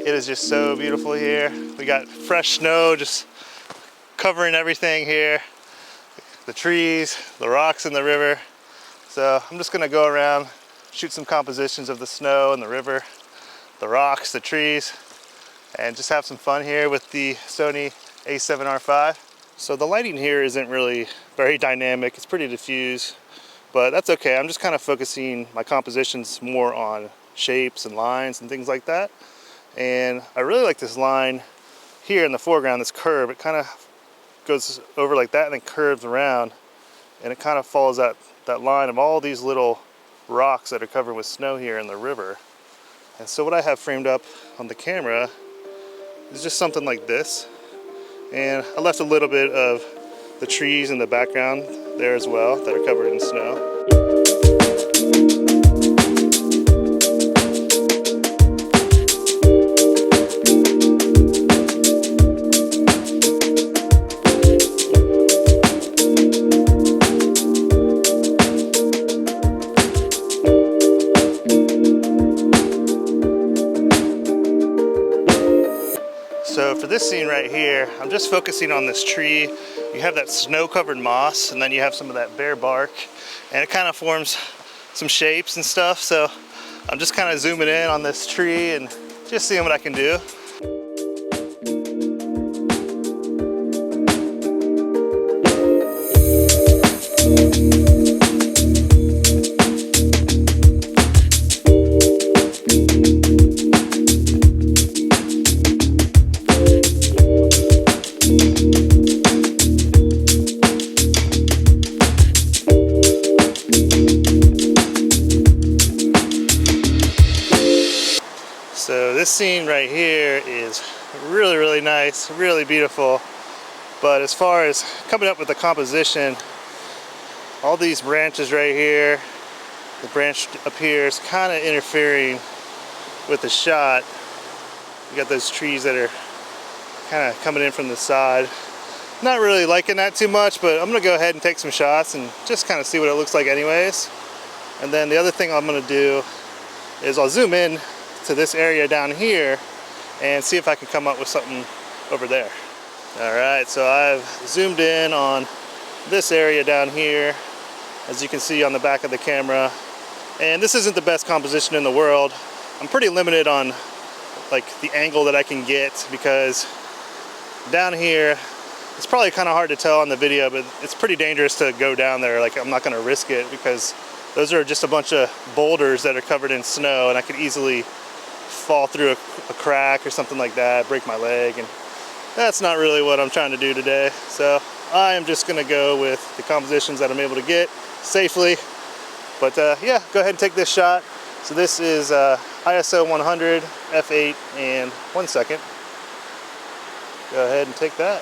It is just so beautiful here. We got fresh snow just covering everything here. The trees, the rocks in the river. So I'm just gonna go around, shoot some compositions of the snow and the river, the rocks, the trees, and just have some fun here with the Sony A7RV. So the lighting here isn't really very dynamic. It's pretty diffuse, but that's okay. I'm just kind of focusing my compositions more on shapes and lines and things like that. And I really like this line here in the foreground, this curve. It kind of goes over like that and then curves around, and it kind of follows that line of all these little rocks that are covered with snow here in the river. And so what I have framed up on the camera is just something like this. And I left a little bit of the trees in the background there as well that are covered in snow. So for this scene right here, I'm just focusing on this tree. You have that snow-covered moss, and then you have some of that bare bark, and it kind of forms some shapes and stuff. So I'm just kind of zooming in on this tree and just seeing what I can do. So this scene right here is really, really nice, really beautiful. But as far as coming up with the composition, all these branches right here, the branch up here is kind of interfering with the shot. You got those trees that are kind of coming in from the side. Not really liking that too much, but I'm gonna go ahead and take some shots and just kind of see what it looks like anyways. And then the other thing I'm gonna do is I'll zoom in to this area down here and see if I can come up with something over there. All right, so I've zoomed in on this area down here, as you can see on the back of the camera. And this isn't the best composition in the world. I'm pretty limited on like the angle that I can get, because down here, it's probably kind of hard to tell on the video, but it's pretty dangerous to go down there. Like, I'm not gonna risk it because those are just a bunch of boulders that are covered in snow, and I could easily fall through a crack or something like that, break my leg, and that's not really what I'm trying to do today. So I am just gonna go with the compositions that I'm able to get safely. But yeah, go ahead and take this shot. So this is ISO 100, f8, and 1 second. Go ahead and take that.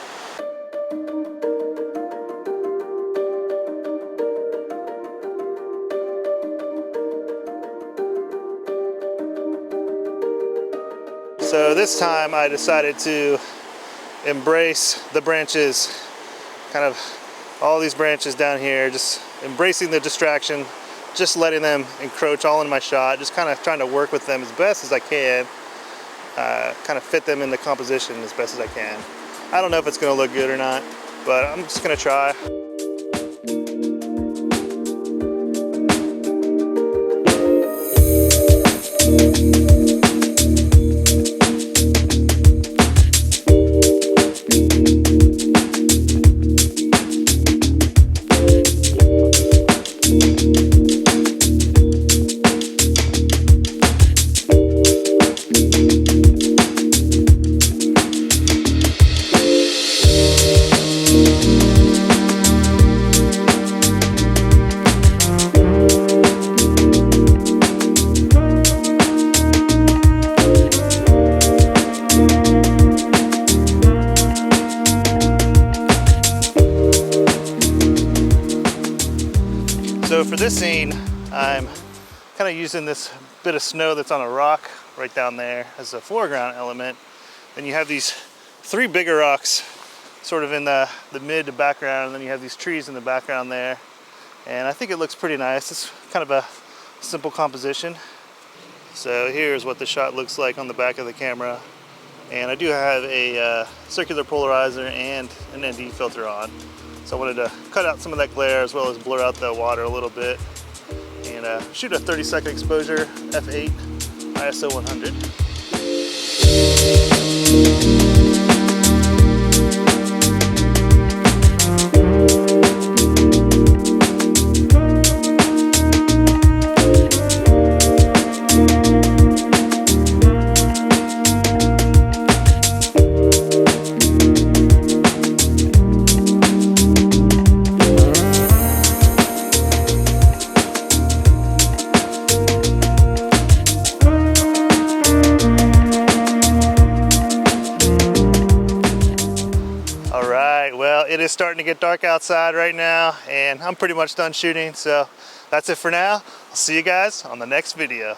So this time I decided to embrace the branches, kind of all these branches down here, just embracing the distraction, just letting them encroach all in my shot, just kind of trying to work with them as best as I can, kind of fit them in the composition as best as I can. I don't know if it's going to look good or not, but I'm just going to try. this scene, I'm kind of using this bit of snow that's on a rock right down there as a foreground element. Then you have these 3 bigger rocks sort of in the mid to background, and then you have these trees in the background there. And I think it looks pretty nice. It's kind of a simple composition. So here's what the shot looks like on the back of the camera. And I do have a circular polarizer and an ND filter on. So I wanted to cut out some of that glare as well as blur out the water a little bit. And shoot a 30-second exposure, f8, ISO 100. Well, it is starting to get dark outside right now, and I'm pretty much done shooting, so that's it for now. I'll see you guys on the next video.